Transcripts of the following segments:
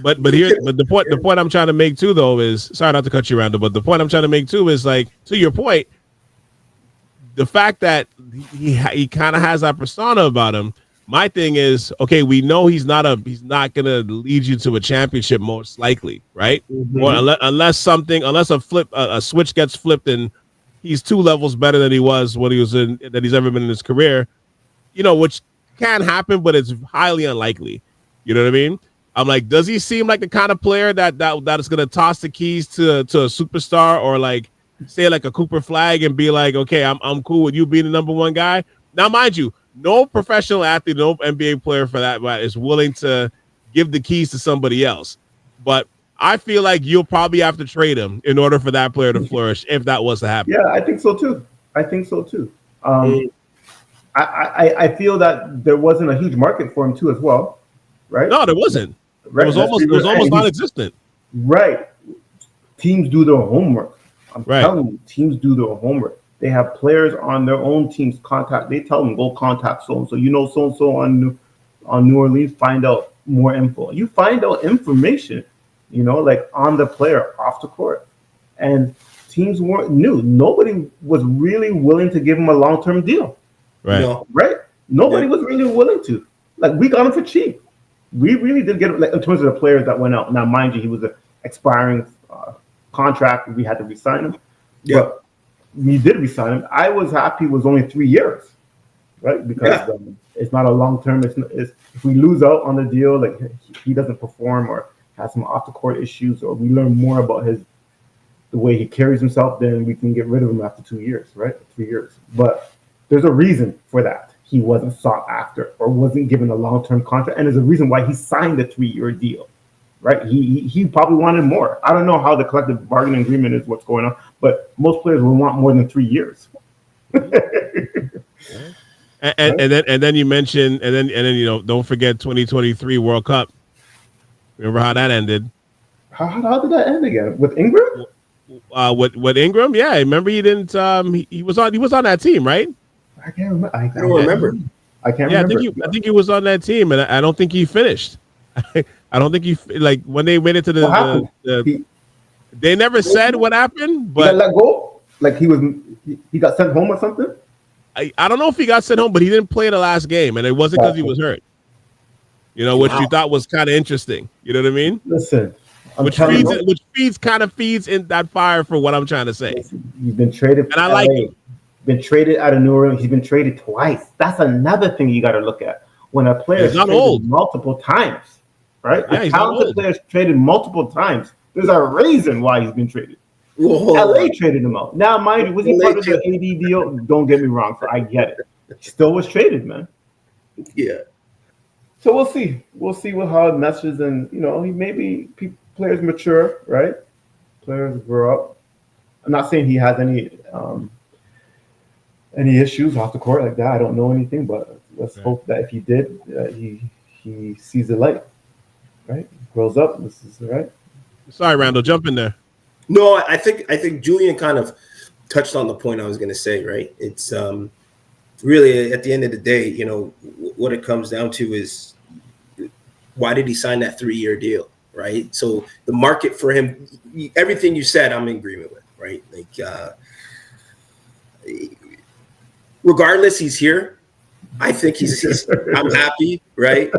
But the point I'm trying to make too though is, sorry not to cut you, Randall, but the point I'm trying to make too is, like, to your point, the fact that he kind of has that persona about him. My thing is, okay, we know he's not gonna lead you to a championship most likely, right? Mm-hmm. Or unless a switch gets flipped and he's 2 levels better than he was when he was that he's ever been in his career, which can happen, but it's highly unlikely. You know what I mean? I'm like, does he seem like the kind of player that is gonna toss the keys to a superstar, or like say like a Cooper Flag and be like, okay, I'm cool with you being the number 1 guy? Now, mind you, no professional athlete, no NBA player for that matter is willing to give the keys to somebody else. But I feel like you'll probably have to trade him in order for that player to flourish, if that was to happen. Yeah, I think so too. I feel that there wasn't a huge market for him too, as well, right? No, there wasn't. Right. It was almost non-existent. Right. Teams do their homework. I'm Right. telling you, teams do their homework. They have players on their own teams contact. They tell them, go contact so and so. So and so on New Orleans, find out more info. You find out information, like on the player off the court, and teams knew. Nobody was really willing to give him a long-term deal. Right. Right. Nobody was really willing to. Like, we got him for cheap. We really did get him, like, in terms of the players that went out. Now, mind you, he was an expiring contract. We had to re-sign him. Yeah. But we did resign him. I was happy it was only 3 years, right? Because it's not a long term. It's if we lose out on the deal, like he doesn't perform or has some off the court issues, or we learn more about the way he carries himself, then we can get rid of him after 2 years, right? 3 years. But there's a reason for that. He wasn't sought after or wasn't given a long term contract, and there's a reason why he signed a 3-year deal. Right, he probably wanted more. I don't know how the collective bargaining agreement is, what's going on, but most players will want more than 3 years. and then you mentioned, and then don't forget 2023 World Cup. Remember how that ended? How did that end again? With Ingram? With Ingram, yeah. Remember he didn't. He was on that team, right? I can't remember. I don't remember. I can't remember. I think he was on that team, and I don't think he finished. I don't think he, like, when they went into they never said what happened, but he got let go. Like he got sent home or something. I don't know if he got sent home, but he didn't play the last game, and it wasn't because he was hurt. Which you thought was kind of interesting. You know what I mean? Listen, which feeds in that fire for what I'm trying to say. Listen, he's been traded, and I like him. Been traded out of New Orleans. He's been traded twice. That's another thing you got to look at. When a player is traded old. multiple times, right? Yeah, a talented player is traded multiple times. There's a reason why he's been traded. LA traded him out. Now, mind you, was he part of the AD deal? Don't get me wrong. So I get it. He still was traded, man. Yeah. So we'll see. We'll see how it meshes, and maybe players mature, right? Players grow up. I'm not saying he has any issues off the court like that. I don't know anything, but let's hope that if he did, he sees the light, right? Grows up. This is right. Sorry, Randall, jump in there. No, I think Julian kind of touched on the point I was going to say. Right? It's really, at the end of the day, what it comes down to is, why did he sign that 3-year deal? Right? So the market for him, everything you said, I'm in agreement with. Right? Like, regardless, he's here. I think I'm happy, right?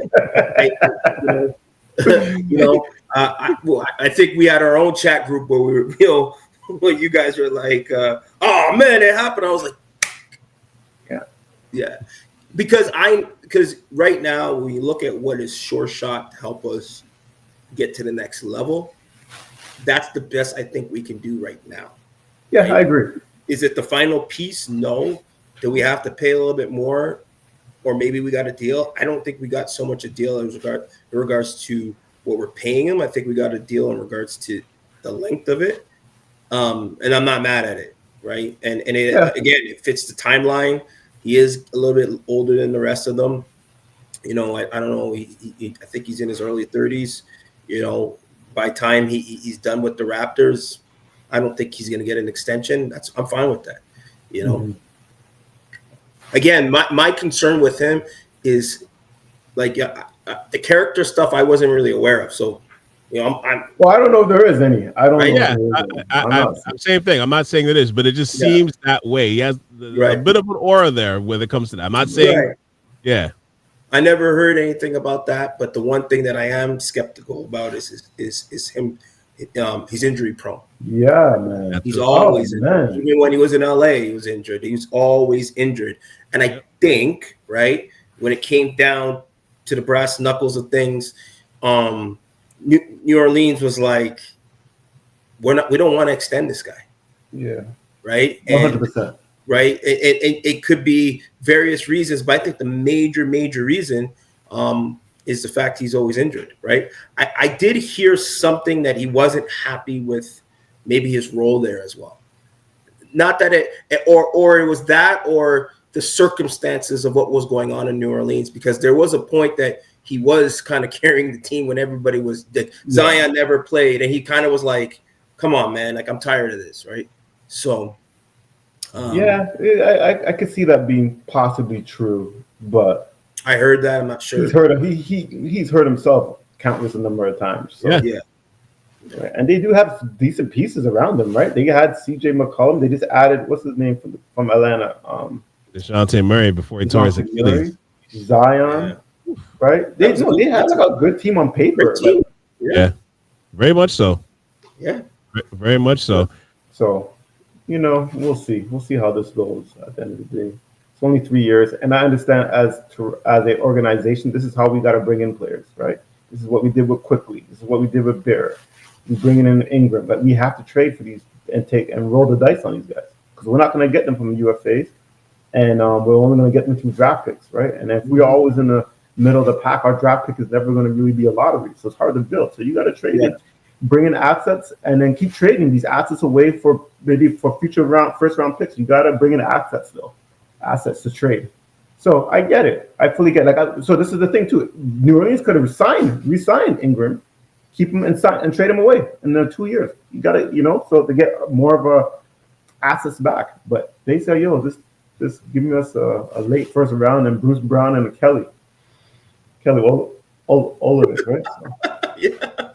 I think we had our own chat group where we were, when you guys were like, "Oh man, it happened." I was like, "Yeah," because right now, when you look at what is sure shot to help us get to the next level, that's the best I think we can do right now. Yeah, right? I agree. Is it the final piece? No. Do we have to pay a little bit more? Or maybe we got a deal? I don't think we got so much a deal in regards to what we're paying him. I think we got a deal in regards to the length of it. And I'm not mad at it, right? And again, it fits the timeline. He is a little bit older than the rest of them. I don't know. I think he's in his early 30s. By time he's done with the Raptors, I don't think he's going to get an extension. I'm fine with that. Mm-hmm. Again, my concern with him is, like, the character stuff I wasn't really aware of. So You know, I'm Well, I don't know if there is any. I don't know. Yeah, If there is any. I'm not sure. same thing. I'm not saying it is, but it just Yeah. seems that way. He has a Right. bit of an aura there when it comes to that. I'm not saying, right. yeah, I never heard anything about that, but the one thing that I am skeptical about is him. He's injury prone. Yeah, man. He's always injured. Man. Even when he was in LA, he was injured. He was always injured. And I think, right, when it came down to the brass knuckles of things, New Orleans was like, we don't want to extend this guy. Yeah. Right? 100%. Right? It could be various reasons, but I think the major reason is the fact he's always injured, right? I did hear something that he wasn't happy with maybe his role there as well. Not that or it was that or the circumstances of what was going on in New Orleans, because there was a point that he was kind of carrying the team when everybody was Zion never played, and he kind of was like, come on, man, like I'm tired of this, right? So I could see that being possibly true, but I heard that. I'm not sure. He's hurt himself countless a number of times. So. Yeah. Right. And they do have decent pieces around them, right? They had C.J. McCollum. They just added what's his name from Atlanta, DeJounte Murray before he tore his Achilles. Zion, right? They had like a good team on paper. Team. Yeah, very much so. Yeah, very much so. So, we'll see. We'll see how this goes at the end of the day. It's only 3 years, and I understand as an organization, this is how we got to bring in players, right? This is what we did with Quickly. This is what we did with Bear. We bringing in Ingram, but we have to trade for these and roll the dice on these guys because we're not going to get them from UFAs, and we're only going to get them through draft picks, right? And if we're always in the middle of the pack, our draft pick is never going to really be a lottery, so it's hard to build. So you got to trade it, bring in assets, and then keep trading these assets away for maybe for future first round picks. You got to bring in assets to trade. So I get it. I fully get it. So this is the thing too. New Orleans could have re-signed Ingram, keep him inside and trade him away in the 2 years. You got to, so to get more of a assets back. But they say, this giving us a late first round and Bruce Brown and Kelly, all of it, right? So. Yeah.